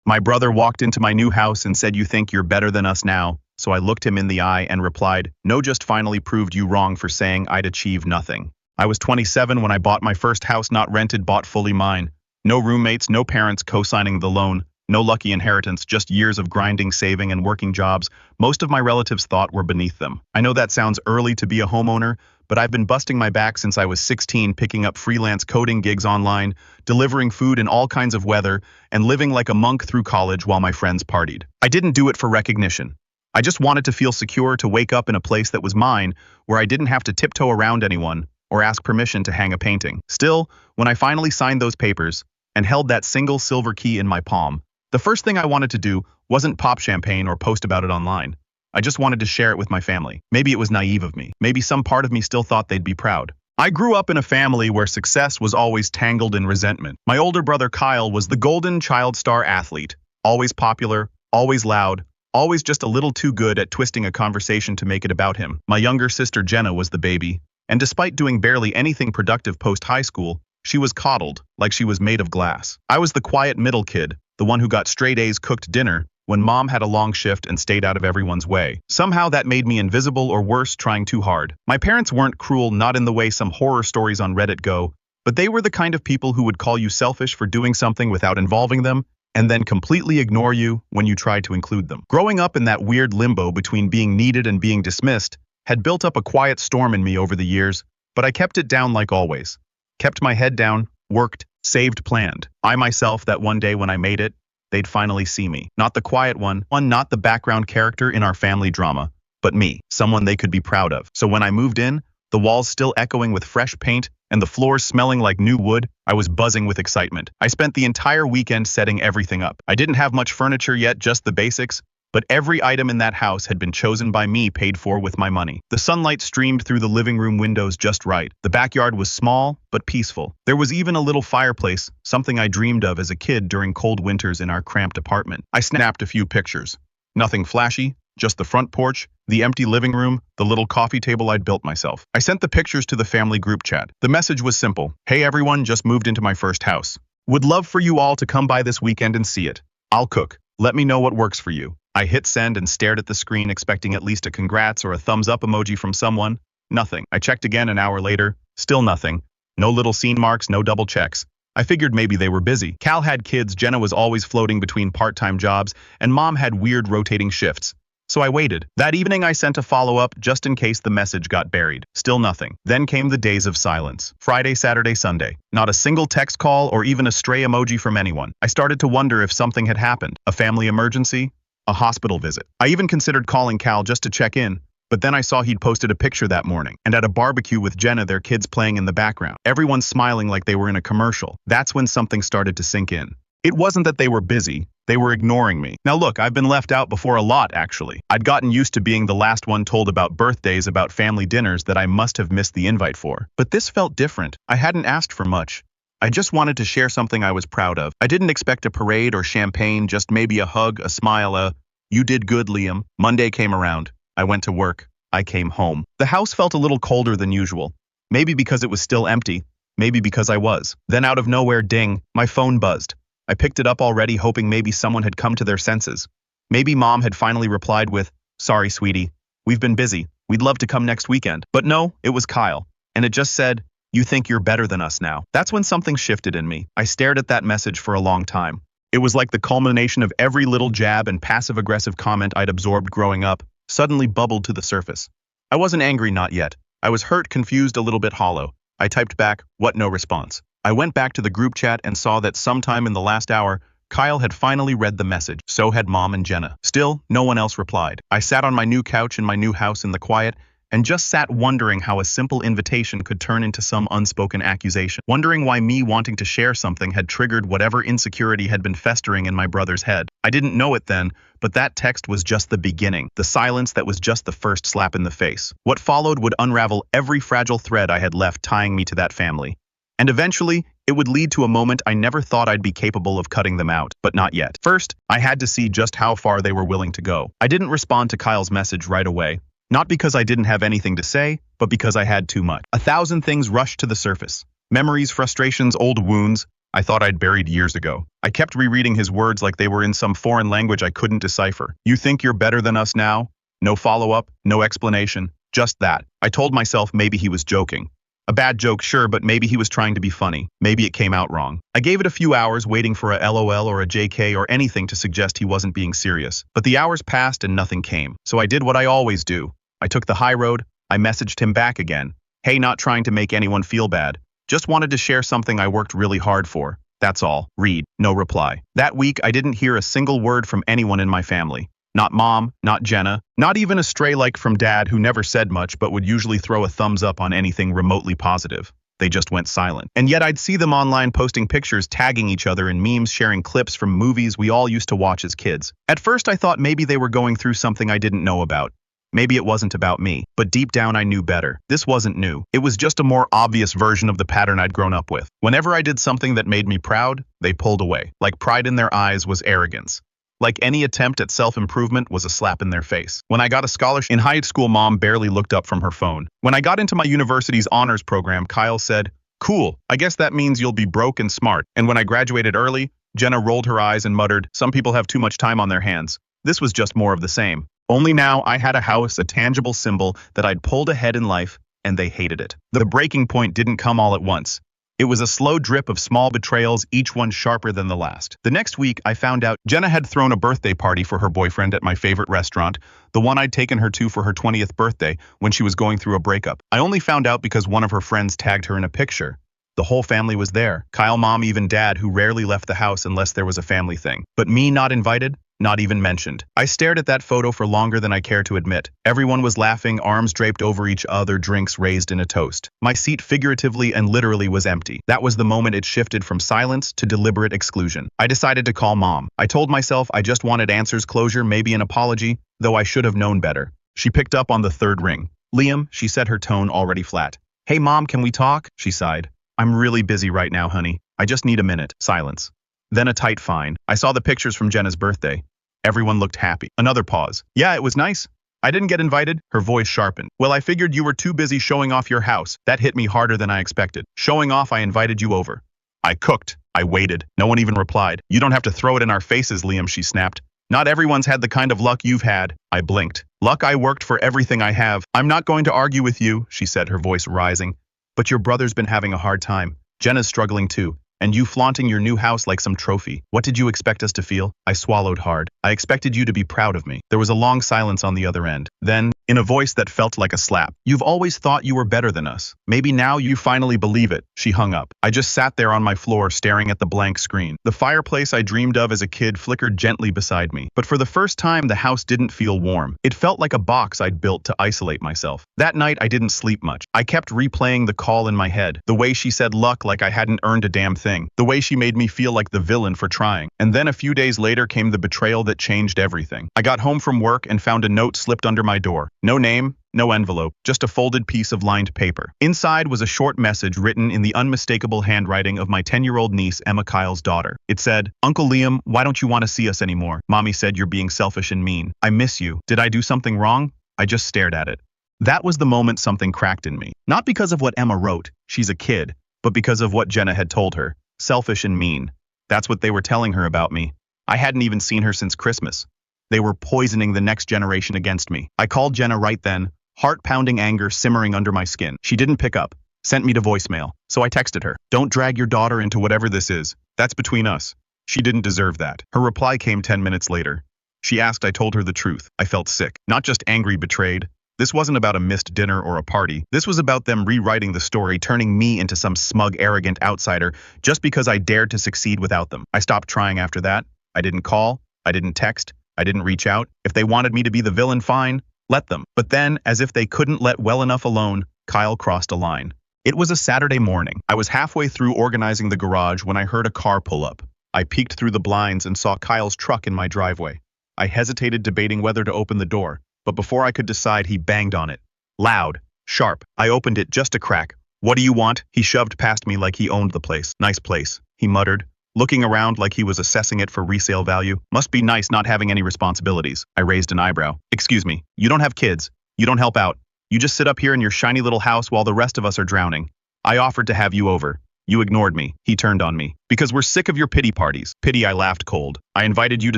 My brother walked into my new house and said, "You think you're better than us now?" So I looked him in the eye and replied, "No, just finally proved you wrong for saying I'd achieve nothing." I was 27 when I bought my first house, not rented, bought fully mine. No roommates, no parents co-signing the loan, no lucky inheritance, just years of grinding, saving, and working jobs most of my relatives thought were beneath them. I know that sounds early to be a homeowner, but I've been busting my back since I was 16, picking up freelance coding gigs online, delivering food in all kinds of weather, and living like a monk through college while my friends partied. I didn't do it for recognition. I just wanted to feel secure, to wake up in a place that was mine, where I didn't have to tiptoe around anyone or ask permission to hang a painting. Still, when I finally signed those papers and held that single silver key in my palm, the first thing I wanted to do wasn't pop champagne or post about it online. I just wanted to share it with my family. Maybe it was naive of me. Maybe some part of me still thought they'd be proud. I grew up in a family where success was always tangled in resentment. My older brother Kyle was the golden child star athlete, always popular, always loud, always just a little too good at twisting a conversation to make it about him. My younger sister Jenna was the baby, and despite doing barely anything productive post-high school, she was coddled like she was made of glass. I was the quiet middle kid, the one who got straight A's, cooked dinner when mom had a long shift, and stayed out of everyone's way. Somehow that made me invisible, or worse, trying too hard. My parents weren't cruel, not in the way some horror stories on Reddit go, but they were the kind of people who would call you selfish for doing something without involving them, and then completely ignore you when you tried to include them. Growing up in that weird limbo between being needed and being dismissed had built up a quiet storm in me over the years, but I kept it down like always. Kept my head down, worked, saved, planned. I myself, that one day when I made it, they'd finally see me. Not the quiet one, not the background character in our family drama, but me, someone they could be proud of. So when I moved in, the walls still echoing with fresh paint and the floors smelling like new wood, I was buzzing with excitement. I spent the entire weekend setting everything up. I didn't have much furniture yet, just the basics, but every item in that house had been chosen by me, paid for with my money. The sunlight streamed through the living room windows just right. The backyard was small, but peaceful. There was even a little fireplace, something I dreamed of as a kid during cold winters in our cramped apartment. I snapped a few pictures. Nothing flashy, just the front porch, the empty living room, the little coffee table I'd built myself. I sent the pictures to the family group chat. The message was simple. "Hey everyone, just moved into my first house. Would love for you all to come by this weekend and see it. I'll cook. Let me know what works for you." I hit send and stared at the screen, expecting at least a congrats or a thumbs up emoji from someone. Nothing. I checked again an hour later. Still nothing. No little scene marks, no double checks. I figured maybe they were busy. Cal had kids, Jenna was always floating between part-time jobs, and mom had weird rotating shifts. So I waited. That evening I sent a follow-up just in case the message got buried. Still nothing. Then came the days of silence. Friday, Saturday, Sunday. Not a single text call or even a stray emoji from anyone. I started to wonder if something had happened. A family emergency? A hospital visit. I even considered calling Cal just to check in, but then I saw he'd posted a picture that morning, and at a barbecue with Jenna, their kids playing in the background. Everyone smiling like they were in a commercial. That's when something started to sink in. It wasn't that they were busy, they were ignoring me. Now look, I've been left out before a lot, actually. I'd gotten used to being the last one told about birthdays, about family dinners that I must have missed the invite for. But this felt different. I hadn't asked for much. I just wanted to share something I was proud of. I didn't expect a parade or champagne, just maybe a hug, a smile, a "You did good, Liam." Monday came around. I went to work. I came home. The house felt a little colder than usual. Maybe because it was still empty. Maybe because I was. Then out of nowhere, ding, my phone buzzed. I picked it up already, hoping maybe someone had come to their senses. Maybe mom had finally replied with, "Sorry, sweetie. We've been busy. We'd love to come next weekend." But no, it was Kyle. And it just said, "You think you're better than us now." That's when something shifted in me. I stared at that message for a long time. It was like the culmination of every little jab and passive-aggressive comment I'd absorbed growing up, suddenly bubbled to the surface. I wasn't angry, not yet. I was hurt, confused, a little bit hollow. I typed back, "What?" No response. I went back to the group chat and saw that sometime in the last hour, Kyle had finally read the message. So had mom and Jenna. Still, no one else replied. I sat on my new couch in my new house in the quiet, and just sat wondering how a simple invitation could turn into some unspoken accusation. Wondering why me wanting to share something had triggered whatever insecurity had been festering in my brother's head. I didn't know it then, but that text was just the beginning. The silence that was just the first slap in the face. What followed would unravel every fragile thread I had left tying me to that family. And eventually, it would lead to a moment I never thought I'd be capable of cutting them out, but not yet. First, I had to see just how far they were willing to go. I didn't respond to Kyle's message right away. Not because I didn't have anything to say, but because I had too much. 1,000 things rushed to the surface. Memories, frustrations, old wounds I thought I'd buried years ago. I kept rereading his words like they were in some foreign language I couldn't decipher. You think you're better than us now? No follow-up, no explanation, just that. I told myself maybe he was joking. A bad joke, sure, but maybe he was trying to be funny. Maybe it came out wrong. I gave it a few hours waiting for a LOL or a JK or anything to suggest he wasn't being serious. But the hours passed and nothing came. So I did what I always do. I took the high road. I messaged him back again. Hey, not trying to make anyone feel bad. Just wanted to share something I worked really hard for. That's all. Read. No reply. That week, I didn't hear a single word from anyone in my family. Not mom, not Jenna, not even a stray like from dad who never said much but would usually throw a thumbs up on anything remotely positive. They just went silent. And yet I'd see them online posting pictures, tagging each other in memes, sharing clips from movies we all used to watch as kids. At first I thought maybe they were going through something I didn't know about. Maybe it wasn't about me, but deep down I knew better. This wasn't new. It was just a more obvious version of the pattern I'd grown up with. Whenever I did something that made me proud, they pulled away. Like pride in their eyes was arrogance. Like any attempt at self-improvement was a slap in their face. When I got a scholarship in high school, mom barely looked up from her phone. When I got into my university's honors program, Kyle said, "Cool, I guess that means you'll be broke and smart." And when I graduated early, Jenna rolled her eyes and muttered, "Some people have too much time on their hands." This was just more of the same. Only now I had a house, a tangible symbol that I'd pulled ahead in life, and they hated it. The breaking point didn't come all at once. It was a slow drip of small betrayals, each one sharper than the last. The next week, I found out Jenna had thrown a birthday party for her boyfriend at my favorite restaurant, the one I'd taken her to for her 20th birthday when she was going through a breakup. I only found out because one of her friends tagged her in a picture. The whole family was there. Kyle, mom, even dad, who rarely left the house unless there was a family thing. But me, not invited? Not even mentioned. I stared at that photo for longer than I care to admit. Everyone was laughing, arms draped over each other, drinks raised in a toast. My seat figuratively and literally was empty. That was the moment it shifted from silence to deliberate exclusion. I decided to call mom. I told myself I just wanted answers, closure, maybe an apology, though I should have known better. She picked up on the third ring. "Liam," she said, her tone already flat. "Hey mom, can we talk?" She sighed. "I'm really busy right now, honey. I just need a minute." Silence. Then a tight fine. I saw the pictures from Jenna's birthday. Everyone looked happy. Another pause. "Yeah, it was nice. I didn't get invited." Her voice sharpened. "Well, I figured you were too busy showing off your house." That hit me harder than I expected. "Showing off, I invited you over." I cooked. I waited. No one even replied. "You don't have to throw it in our faces, Liam," she snapped. "Not everyone's had the kind of luck you've had." I blinked. "Luck? I worked for everything I have." "I'm not going to argue with you," she said, her voice rising. "But your brother's been having a hard time. Jenna's struggling too. And you flaunting your new house like some trophy. What did you expect us to feel?" I swallowed hard. "I expected you to be proud of me." There was a long silence on the other end. Then, in a voice that felt like a slap, "You've always thought you were better than us. Maybe now you finally believe it." She hung up. I just sat there on my floor staring at the blank screen. The fireplace I dreamed of as a kid flickered gently beside me. But for the first time, the house didn't feel warm. It felt like a box I'd built to isolate myself. That night, I didn't sleep much. I kept replaying the call in my head. The way she said luck like I hadn't earned a damn thing. The way she made me feel like the villain for trying. And then a few days later came the betrayal that changed everything. I got home from work and found a note slipped under my door. No name, no envelope, just a folded piece of lined paper. Inside was a short message written in the unmistakable handwriting of my 10-year-old niece, Emma, Kyle's daughter. It said, "Uncle Liam, why don't you want to see us anymore? Mommy said you're being selfish and mean. I miss you. Did I do something wrong?" I just stared at it. That was the moment something cracked in me. Not because of what Emma wrote, she's a kid, but because of what Jenna had told her. Selfish and mean. That's what they were telling her about me. I hadn't even seen her since Christmas. They were poisoning the next generation against me. I called Jenna right then, heart-pounding anger simmering under my skin. She didn't pick up, sent me to voicemail. So I texted her, "Don't drag your daughter into whatever this is. That's between us." She didn't deserve that. Her reply came 10 minutes later. She asked I told her the truth. I felt sick. Not just angry, betrayed. This wasn't about a missed dinner or a party. This was about them rewriting the story, turning me into some smug, arrogant outsider just because I dared to succeed without them. I stopped trying after that. I didn't call. I didn't text. I didn't reach out. If they wanted me to be the villain, fine. Let them. But then, as if they couldn't let well enough alone, Kyle crossed a line. It was a Saturday morning. I was halfway through organizing the garage when I heard a car pull up. I peeked through the blinds and saw Kyle's truck in my driveway. I hesitated, debating whether to open the door. But before I could decide, he banged on it. Loud, sharp. I opened it just a crack. "What do you want?" He shoved past me like he owned the place. "Nice place," he muttered, looking around like he was assessing it for resale value. "Must be nice not having any responsibilities." I raised an eyebrow. "Excuse me, you don't have kids. You don't help out. You just sit up here in your shiny little house while the rest of us are drowning. I offered to have you over. You ignored me. He turned on me. Because we're sick of your pity parties. Pity, I laughed cold. I invited you to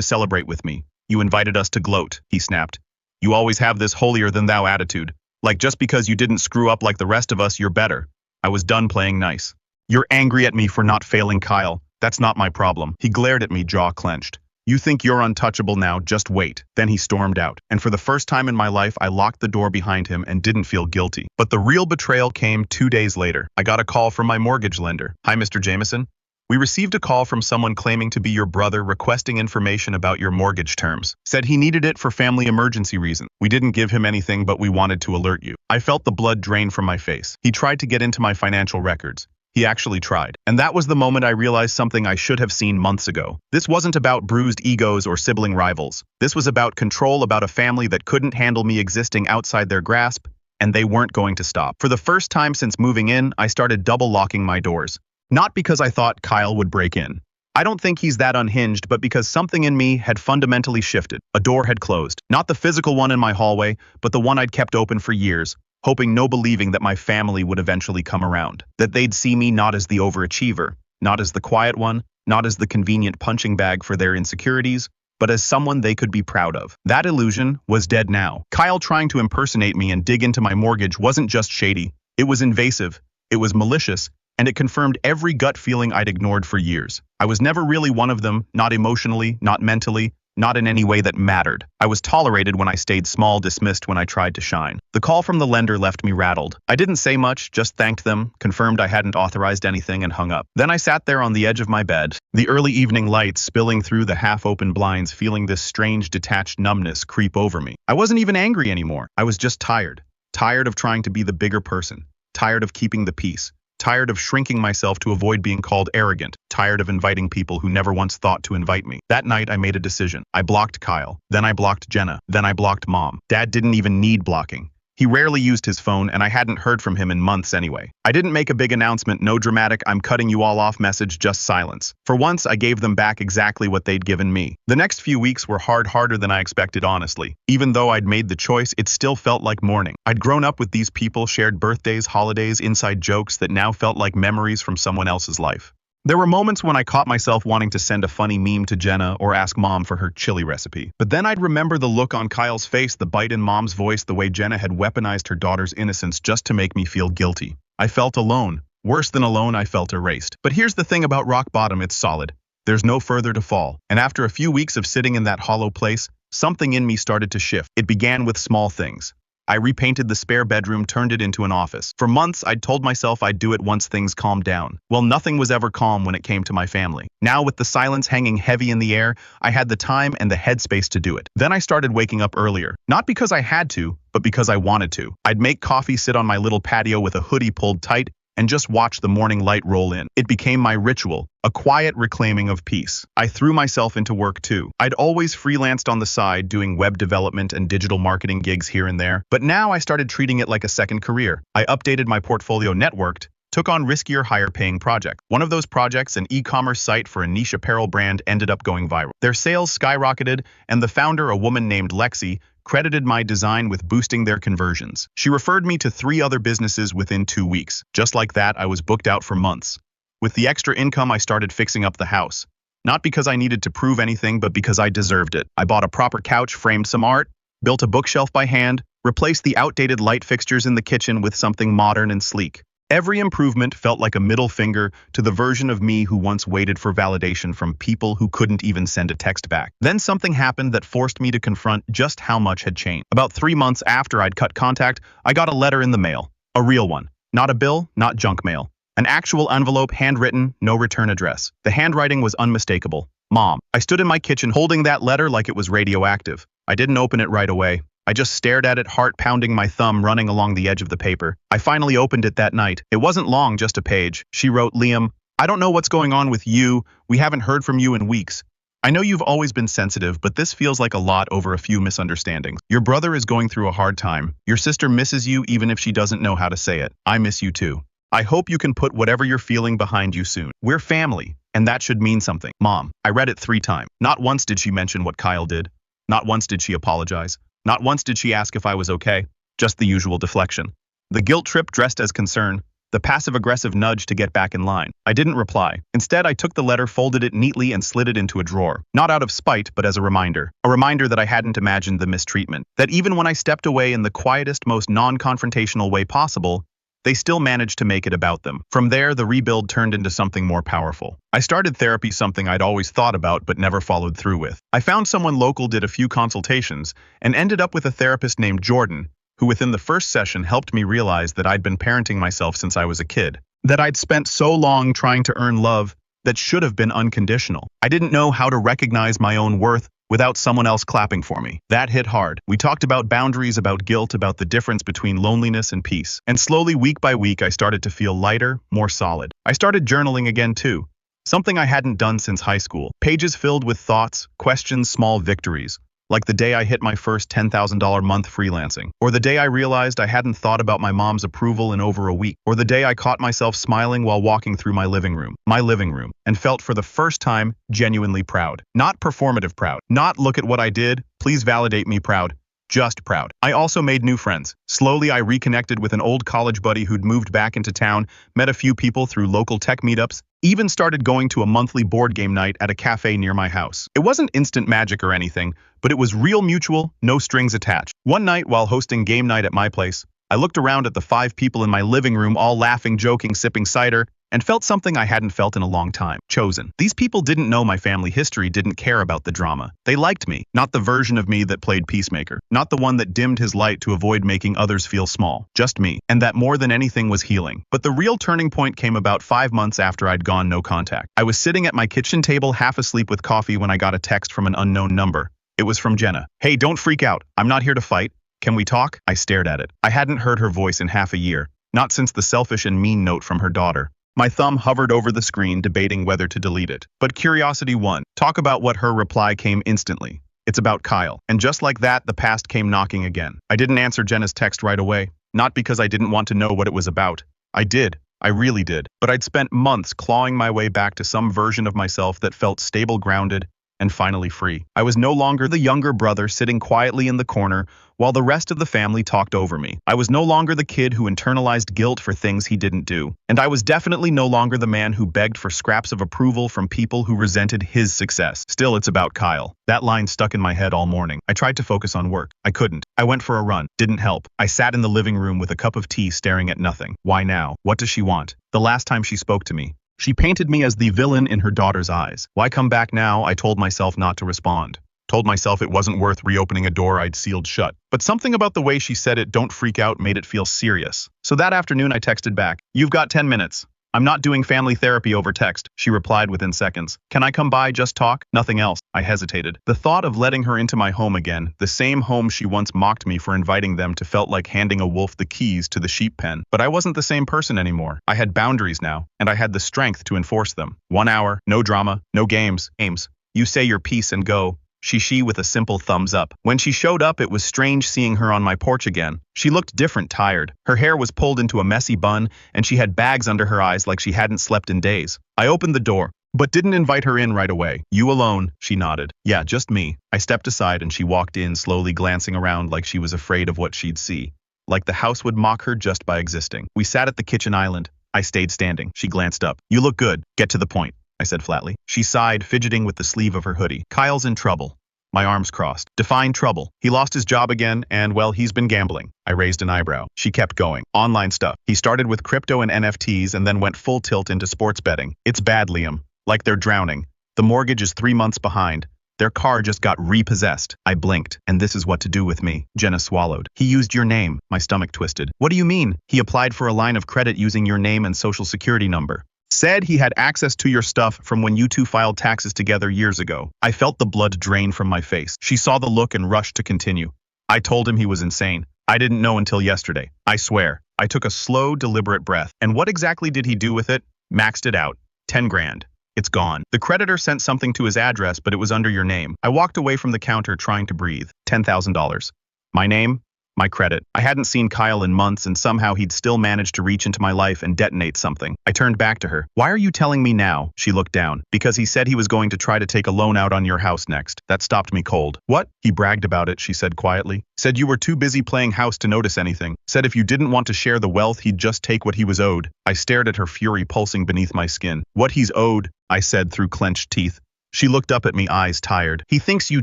celebrate with me. You invited us to gloat, he snapped. You always have this holier-than-thou attitude. Like just because you didn't screw up like the rest of us, you're better. I was done playing nice. You're angry at me for not failing, Kyle. That's not my problem. He glared at me, jaw clenched. You think you're untouchable now, just wait. Then he stormed out. And for the first time in my life, I locked the door behind him and didn't feel guilty. But the real betrayal came 2 days later. I got a call from my mortgage lender. Hi, Mr. Jameson. We received a call from someone claiming to be your brother requesting information about your mortgage terms. Said he needed it for family emergency reasons. We didn't give him anything, but we wanted to alert you. I felt the blood drain from my face. He tried to get into my financial records. He actually tried. And that was the moment I realized something I should have seen months ago. This wasn't about bruised egos or sibling rivals. This was about control, about a family that couldn't handle me existing outside their grasp, and they weren't going to stop. For the first time since moving in, I started double locking my doors. Not because I thought Kyle would break in. I don't think he's that unhinged, but because something in me had fundamentally shifted. A door had closed. Not the physical one in my hallway, but the one I'd kept open for years, hoping, no believing that my family would eventually come around. That they'd see me not as the overachiever, not as the quiet one, not as the convenient punching bag for their insecurities, but as someone they could be proud of. That illusion was dead now. Kyle trying to impersonate me and dig into my mortgage wasn't just shady. It was invasive. It was malicious. And it confirmed every gut feeling I'd ignored for years. I was never really one of them, not emotionally, not mentally, not in any way that mattered. I was tolerated when I stayed small, dismissed when I tried to shine. The call from the lender left me rattled. I didn't say much, just thanked them, confirmed I hadn't authorized anything, and hung up. Then I sat there on the edge of my bed, the early evening light spilling through the half-open blinds, feeling this strange detached numbness creep over me. I wasn't even angry anymore. I was just tired. Tired of trying to be the bigger person. Tired of keeping the peace. Tired of shrinking myself to avoid being called arrogant, tired of inviting people who never once thought to invite me. That night, I made a decision. I blocked Kyle. Then I blocked Jenna. Then I blocked Mom. Dad didn't even need blocking. He rarely used his phone, and I hadn't heard from him in months anyway. I didn't make a big announcement, no dramatic "I'm cutting you all off" message, just silence. For once, I gave them back exactly what they'd given me. The next few weeks were harder than I expected, honestly. Even though I'd made the choice, it still felt like mourning. I'd grown up with these people, shared birthdays, holidays, inside jokes that now felt like memories from someone else's life. There were moments when I caught myself wanting to send a funny meme to Jenna or ask Mom for her chili recipe. But then I'd remember the look on Kyle's face, the bite in Mom's voice, the way Jenna had weaponized her daughter's innocence just to make me feel guilty. I felt alone. Worse than alone, I felt erased. But here's the thing about rock bottom, it's solid. There's no further to fall. And after a few weeks of sitting in that hollow place, something in me started to shift. It began with small things. I repainted the spare bedroom, turned it into an office. For months, I'd told myself I'd do it once things calmed down. Well, nothing was ever calm when it came to my family. Now, with the silence hanging heavy in the air, I had the time and the headspace to do it. Then I started waking up earlier. Not because I had to, but because I wanted to. I'd make coffee, sit on my little patio with a hoodie pulled tight, and just watch the morning light roll in. It became my ritual, a quiet reclaiming of peace. I threw myself into work too. I'd always freelanced on the side, doing web development and digital marketing gigs here and there, but now I started treating it like a second career. I updated my portfolio, networked, took on riskier, higher-paying projects. One of those projects, an e-commerce site for a niche apparel brand, ended up going viral. Their sales skyrocketed, and the founder, a woman named Lexi, credited my design with boosting their conversions. She referred me to 3 other businesses within 2 weeks. Just like that, I was booked out for months. With the extra income, I started fixing up the house. Not because I needed to prove anything, but because I deserved it. I bought a proper couch, framed some art, built a bookshelf by hand, replaced the outdated light fixtures in the kitchen with something modern and sleek. Every improvement felt like a middle finger to the version of me who once waited for validation from people who couldn't even send a text back. Then something happened that forced me to confront just how much had changed. About 3 months after I'd cut contact, I got a letter in the mail. A real one. Not a bill, not junk mail. An actual envelope, handwritten, no return address. The handwriting was unmistakable. Mom. I stood in my kitchen holding that letter like it was radioactive. I didn't open it right away. I just stared at it, heart pounding, my thumb running along the edge of the paper. I finally opened it that night. It wasn't long, just a page. She wrote, "Liam, I don't know what's going on with you. We haven't heard from you in weeks. I know you've always been sensitive, but this feels like a lot over a few misunderstandings. Your brother is going through a hard time. Your sister misses you even if she doesn't know how to say it. I miss you too. I hope you can put whatever you're feeling behind you soon. We're family, and that should mean something. Mom." I read it 3 times. Not once did she mention what Kyle did. Not once did she apologize. Not once did she ask if I was okay. Just the usual deflection. The guilt trip dressed as concern. the passive-aggressive nudge to get back in line. I didn't reply. Instead, I took the letter, folded it neatly, and slid it into a drawer. Not out of spite, but as a reminder. A reminder that I hadn't imagined the mistreatment. That even when I stepped away in the quietest, most non-confrontational way possible, they still managed to make it about them. From there, the rebuild turned into something more powerful. I started therapy, something I'd always thought about but never followed through with. I found someone local, did a few consultations, and ended up with a therapist named Jordan, who within the first session helped me realize that I'd been parenting myself since I was a kid. That I'd spent so long trying to earn love that should have been unconditional. I didn't know how to recognize my own worth without someone else clapping for me. That hit hard. We talked about boundaries, about guilt, about the difference between loneliness and peace. And slowly, week by week, I started to feel lighter, more solid. I started journaling again too. Something I hadn't done since high school. Pages filled with thoughts, questions, small victories. Like the day I hit my first $10,000 month freelancing. Or the day I realized I hadn't thought about my mom's approval in over a week. Or the day I caught myself smiling while walking through my living room, and felt for the first time genuinely proud. Not performative proud. Not look at what I did, please validate me proud. Just proud. I also made new friends. Slowly, I reconnected with an old college buddy who'd moved back into town, met a few people through local tech meetups, even started going to a monthly board game night at a cafe near my house. It wasn't instant magic or anything, but it was real, mutual, no strings attached. One night, while hosting game night at my place, I looked around at the 5 people in my living room, all laughing, joking, sipping cider, and felt something I hadn't felt in a long time. Chosen. These people didn't know my family history, didn't care about the drama. They liked me, not the version of me that played peacemaker, not the one that dimmed his light to avoid making others feel small. Just me. And that more than anything was healing. But the real turning point came about 5 months after I'd gone no contact. I was sitting at my kitchen table, half asleep with coffee, when I got a text from an unknown number. It was from Jenna. "Hey, don't freak out. I'm not here to fight. Can we talk?" I stared at it. I hadn't heard her voice in half a year, not since the selfish and mean note from her daughter. My thumb hovered over the screen, debating whether to delete it. But curiosity won. Talk about what her reply came instantly. "It's about Kyle." And just like that, the past came knocking again. I didn't answer Jenna's text right away, not because I didn't want to know what it was about. I did. I really did. But I'd spent months clawing my way back to some version of myself that felt stable, grounded, and finally free. I was no longer the younger brother sitting quietly in the corner while the rest of the family talked over me. I was no longer the kid who internalized guilt for things he didn't do. And I was definitely no longer the man who begged for scraps of approval from people who resented his success. Still, it's about Kyle. That line stuck in my head all morning. I tried to focus on work. I couldn't. I went for a run. Didn't help. I sat in the living room with a cup of tea, staring at nothing. Why now? What does she want? The last time she spoke to me, she painted me as the villain in her daughter's eyes. Why come back now? I told myself not to respond. Told myself it wasn't worth reopening a door I'd sealed shut. But something about the way she said it, "don't freak out," made it feel serious. So that afternoon I texted back, "You've got 10 minutes. I'm not doing family therapy over text." She replied within seconds. "Can I come by, just talk?" Nothing else. I hesitated. The thought of letting her into my home again, the same home she once mocked me for inviting them to, felt like handing a wolf the keys to the sheep pen. But I wasn't the same person anymore. I had boundaries now, and I had the strength to enforce them. 1 hour, no drama, no games. Aims. You say your piece and go. She with a simple thumbs up. When she showed up, it was strange seeing her on my porch again. She looked different, tired. Her hair was pulled into a messy bun, and she had bags under her eyes like she hadn't slept in days. I opened the door, but didn't invite her in right away. "You alone?" She nodded. "Yeah, just me." I stepped aside and she walked in, slowly glancing around like she was afraid of what she'd see. Like the house would mock her just by existing. We sat at the kitchen island. I stayed standing. She glanced up. "You look good. Get to the point," I said flatly. She sighed, fidgeting with the sleeve of her hoodie. "Kyle's in trouble." My arms crossed. Define trouble. He lost his job again, and, well, he's been gambling. I raised an eyebrow. She kept going. "Online stuff. He started with crypto and NFTs and then went full tilt into sports betting. It's bad, Liam. Like they're drowning. The mortgage is 3 months behind. Their car just got repossessed." I blinked. "And this is what to do with me." Jenna swallowed. "He used your name." My stomach twisted. "What do you mean?" "He applied for a line of credit using your name and social security number. Said he had access to your stuff from when you two filed taxes together years ago." I felt the blood drain from my face. She saw the look and rushed to continue. "I told him he was insane. I didn't know until yesterday. I swear." I took a slow, deliberate breath. "And what exactly did he do with it?" "Maxed it out. 10 grand. It's gone. The creditor sent something to his address, but it was under your name." I walked away from the counter, trying to breathe. $10,000. My name? My credit. I hadn't seen Kyle in months and somehow he'd still managed to reach into my life and detonate something. I turned back to her. Why are you telling me now? She looked down. Because he said he was going to try to take a loan out on your house next. That stopped me cold. What? He bragged about it, she said quietly. Said you were too busy playing house to notice anything. Said if you didn't want to share the wealth, he'd just take what he was owed. I stared at her, fury pulsing beneath my skin. What he's owed, I said through clenched teeth. She looked up at me, eyes tired. He thinks you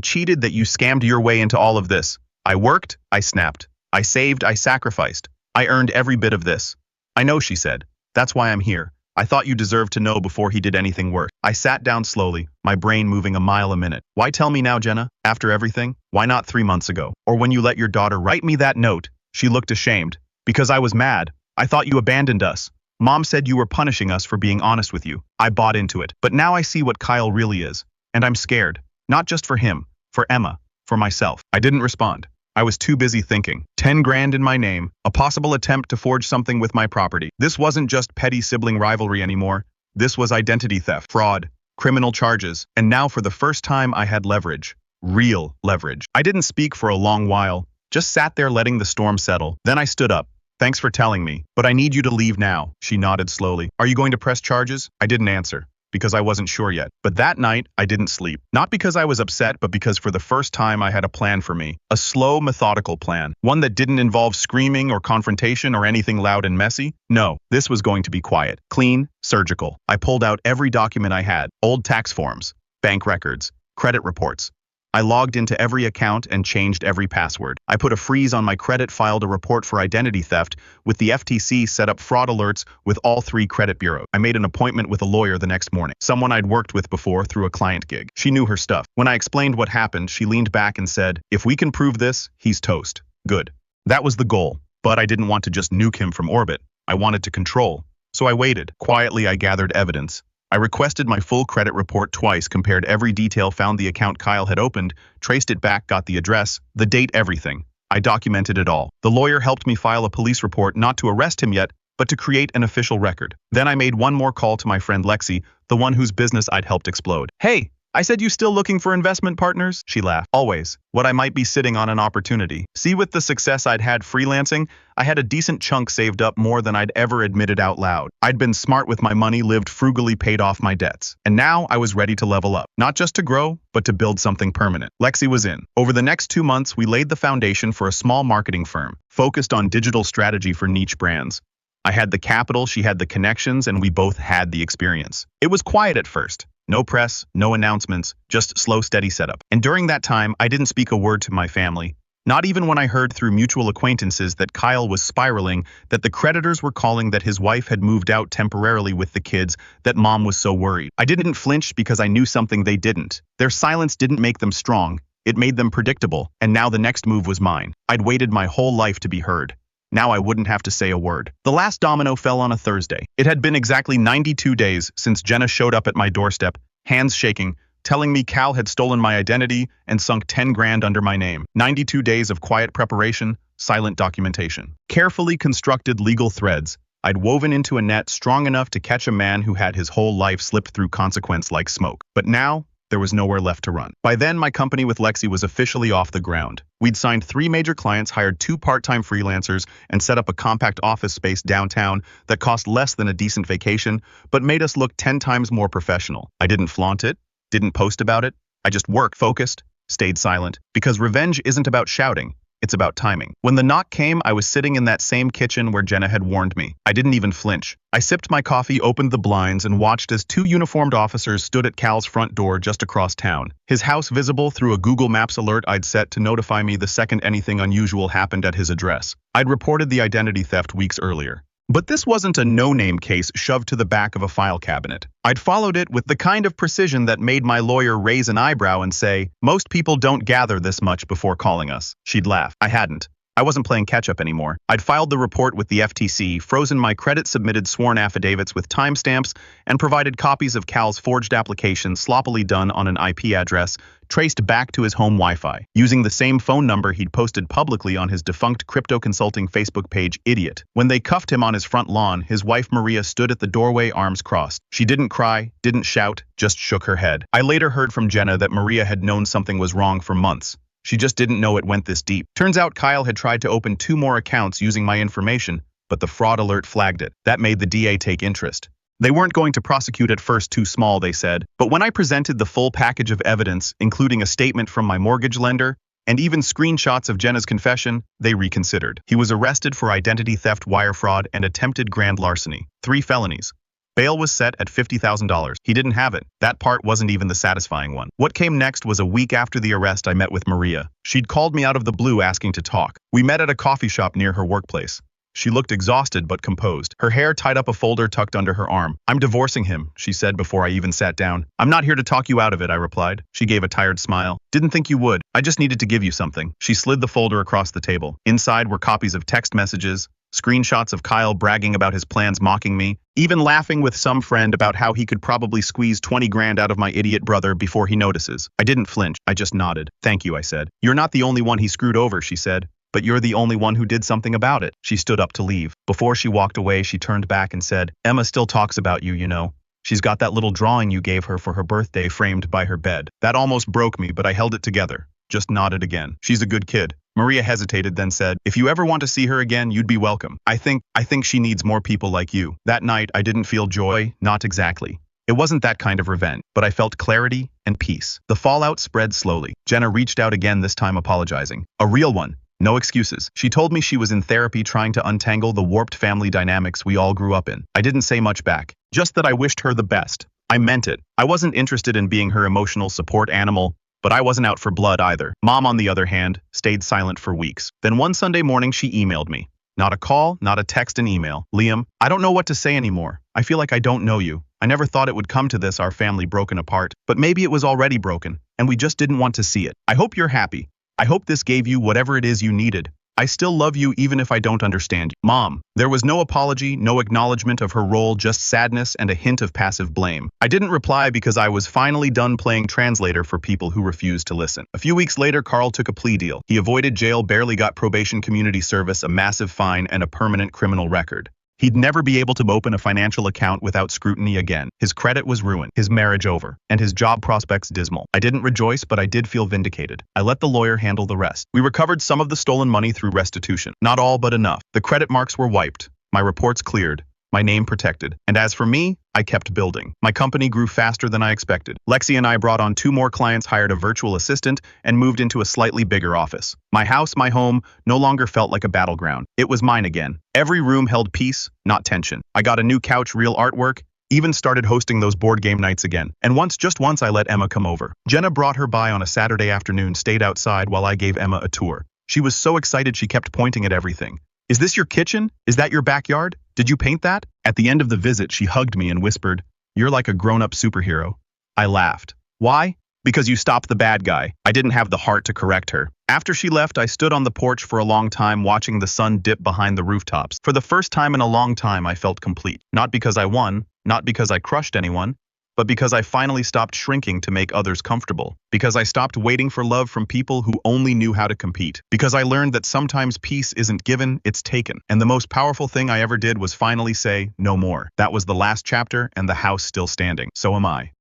cheated, that you scammed your way into all of this. I worked, I snapped. I saved, I sacrificed. I earned every bit of this. I know, she said. That's why I'm here. I thought you deserved to know before he did anything worse. I sat down slowly, my brain moving a mile a minute. Why tell me now, Jenna? After everything? Why not 3 months ago? Or when you let your daughter write me that note? She looked ashamed. Because I was mad. I thought you abandoned us. Mom said you were punishing us for being honest with you. I bought into it. But now I see what Kyle really is. And I'm scared. Not just for him. For Emma. For myself. I didn't respond. I was too busy thinking. 10 grand in my name, a possible attempt to forge something with my property. This wasn't just petty sibling rivalry anymore. This was identity theft, fraud, criminal charges, and now for the first time I had leverage. Real leverage. I didn't speak for a long while, just sat there letting the storm settle. Then I stood up. Thanks for telling me, but I need you to leave now. She nodded slowly. Are you going to press charges? I didn't answer. Because I wasn't sure yet. But that night, I didn't sleep. Not because I was upset, but because for the first time I had a plan for me. A slow, methodical plan. One that didn't involve screaming or confrontation or anything loud and messy. No, this was going to be quiet, clean, surgical. I pulled out every document I had. Old tax forms, bank records, credit reports. I logged into every account and changed every password. I put a freeze on my credit, filed a report for identity theft with the FTC, set up fraud alerts with all 3 credit bureaus. I made an appointment with a lawyer the next morning, someone I'd worked with before through a client gig. She knew her stuff. When I explained what happened, she leaned back and said, if we can prove this, he's toast. Good. That was the goal. But I didn't want to just nuke him from orbit. I wanted to control. So I waited. Quietly, I gathered evidence. I requested my full credit report twice, compared every detail, found the account Kyle had opened, traced it back, got the address, the date, everything. I documented it all. The lawyer helped me file a police report, not to arrest him yet, but to create an official record. Then I made one more call to my friend Lexi, the one whose business I'd helped explode. Hey, I said, you still looking for investment partners? She laughed. Always. What I might be sitting on an opportunity. See, with the success I'd had freelancing, I had a decent chunk saved up, more than I'd ever admitted out loud. I'd been smart with my money, lived frugally, paid off my debts. And now I was ready to level up. Not just to grow, but to build something permanent. Lexi was in. Over the next 2 months, we laid the foundation for a small marketing firm, focused on digital strategy for niche brands. I had the capital, she had the connections, and we both had the experience. It was quiet at first. No press, no announcements, just slow, steady setup. And during that time, I didn't speak a word to my family. Not even when I heard through mutual acquaintances that Kyle was spiraling, that the creditors were calling, that his wife had moved out temporarily with the kids, that mom was so worried. I didn't flinch because I knew something they didn't. Their silence didn't make them strong. It made them predictable. And now the next move was mine. I'd waited my whole life to be heard. Now I wouldn't have to say a word. The last domino fell on a Thursday. It had been exactly 92 days since Jenna showed up at my doorstep, hands shaking, telling me Cal had stolen my identity and sunk 10 grand under my name. 92 days of quiet preparation, silent documentation. Carefully constructed legal threads I'd woven into a net strong enough to catch a man who had his whole life slipped through consequence like smoke. But now, there was nowhere left to run. By then, my company with Lexi was officially off the ground. We'd signed 3 major clients, hired 2 part-time freelancers, and set up a compact office space downtown that cost less than a decent vacation, but made us look 10 times more professional. I didn't flaunt it, didn't post about it. I just worked, focused, stayed silent. Because revenge isn't about shouting. It's about timing. When the knock came, I was sitting in that same kitchen where Jenna had warned me. I didn't even flinch. I sipped my coffee, opened the blinds, and watched as 2 uniformed officers stood at Cal's front door just across town. His house visible through a Google Maps alert I'd set to notify me the second anything unusual happened at his address. I'd reported the identity theft weeks earlier. But this wasn't a no-name case shoved to the back of a file cabinet. I'd followed it with the kind of precision that made my lawyer raise an eyebrow and say, "Most people don't gather this much before calling us." She'd laugh. I hadn't. I wasn't playing catch-up anymore. I'd filed the report with the FTC, frozen my credit, submitted sworn affidavits with timestamps, and provided copies of Cal's forged application, sloppily done on an IP address, traced back to his home Wi-Fi, using the same phone number he'd posted publicly on his defunct crypto consulting Facebook page, Idiot. When they cuffed him on his front lawn, his wife Maria stood at the doorway, arms crossed. She didn't cry, didn't shout, just shook her head. I later heard from Jenna that Maria had known something was wrong for months. She just didn't know it went this deep. Turns out Kyle had tried to open 2 more accounts using my information, but the fraud alert flagged it. That made the DA take interest. They weren't going to prosecute at first, too small, they said. But when I presented the full package of evidence, including a statement from my mortgage lender, and even screenshots of Jenna's confession, they reconsidered. He was arrested for identity theft, wire fraud, and attempted grand larceny. 3 felonies. Bail was set at $50,000. He didn't have it. That part wasn't even the satisfying one. What came next was a week after the arrest. I met with Maria. She'd called me out of the blue asking to talk. We met at a coffee shop near her workplace. She looked exhausted but composed. Her hair tied up, a folder tucked under her arm. "I'm divorcing him," she said before I even sat down. "I'm not here to talk you out of it," I replied. She gave a tired smile. "Didn't think you would. I just needed to give you something." She slid the folder across the table. Inside were copies of text messages, screenshots of Kyle bragging about his plans, mocking me, even laughing with some friend about how he could probably squeeze 20 grand out of my idiot brother before he notices. I didn't flinch. I just nodded. "Thank you," I said. "You're not the only one he screwed over," she said. "But you're the only one who did something about it." She stood up to leave. Before she walked away, she turned back and said, "Emma still talks about you, you know. She's got that little drawing you gave her for her birthday framed by her bed." That almost broke me, but I held it together. Just nodded again. "She's a good kid." Maria hesitated, then said, "If you ever want to see her again, you'd be welcome. I think she needs more people like you." That night, I didn't feel joy, not exactly. It wasn't that kind of revenge, but I felt clarity and peace. The fallout spread slowly. Jenna reached out again, this time apologizing. A real one. No excuses. She told me she was in therapy trying to untangle the warped family dynamics we all grew up in. I didn't say much back. Just that I wished her the best. I meant it. I wasn't interested in being her emotional support animal, but I wasn't out for blood either. Mom, on the other hand, stayed silent for weeks. Then one Sunday morning, she emailed me. Not a call, not a text, an email. "Liam, I don't know what to say anymore. I feel like I don't know you. I never thought it would come to this, our family broken apart. But maybe it was already broken, and we just didn't want to see it. I hope you're happy. I hope this gave you whatever it is you needed. I still love you even if I don't understand you." Mom. There was no apology, no acknowledgement of her role, just sadness and a hint of passive blame. I didn't reply because I was finally done playing translator for people who refused to listen. A few weeks later, Carl took a plea deal. He avoided jail, barely got probation, community service, a massive fine, and a permanent criminal record. He'd never be able to open a financial account without scrutiny again. His credit was ruined, his marriage over, and his job prospects dismal. I didn't rejoice, but I did feel vindicated. I let the lawyer handle the rest. We recovered some of the stolen money through restitution. Not all, but enough. The credit marks were wiped. My reports cleared. My name protected. And as for me, I kept building. My company grew faster than I expected. Lexi and I brought on 2 more clients, hired a virtual assistant, and moved into a slightly bigger office. My house, my home, no longer felt like a battleground. It was mine again. Every room held peace, not tension. I got a new couch, real artwork, even started hosting those board game nights again. And just once I let Emma come over. Jenna brought her by on a Saturday afternoon, stayed outside while I gave Emma a tour. She was so excited she kept pointing at everything. "Is this your kitchen? Is that your backyard? Did you paint that?" At the end of the visit, she hugged me and whispered, "You're like a grown-up superhero." I laughed. "Why?" "Because you stopped the bad guy." I didn't have the heart to correct her. After she left, I stood on the porch for a long time, watching the sun dip behind the rooftops. For the first time in a long time, I felt complete. Not because I won, not because I crushed anyone, but because I finally stopped shrinking to make others comfortable. Because I stopped waiting for love from people who only knew how to compete. Because I learned that sometimes peace isn't given, it's taken. And the most powerful thing I ever did was finally say, no more. That was the last chapter, and the house still standing. So am I.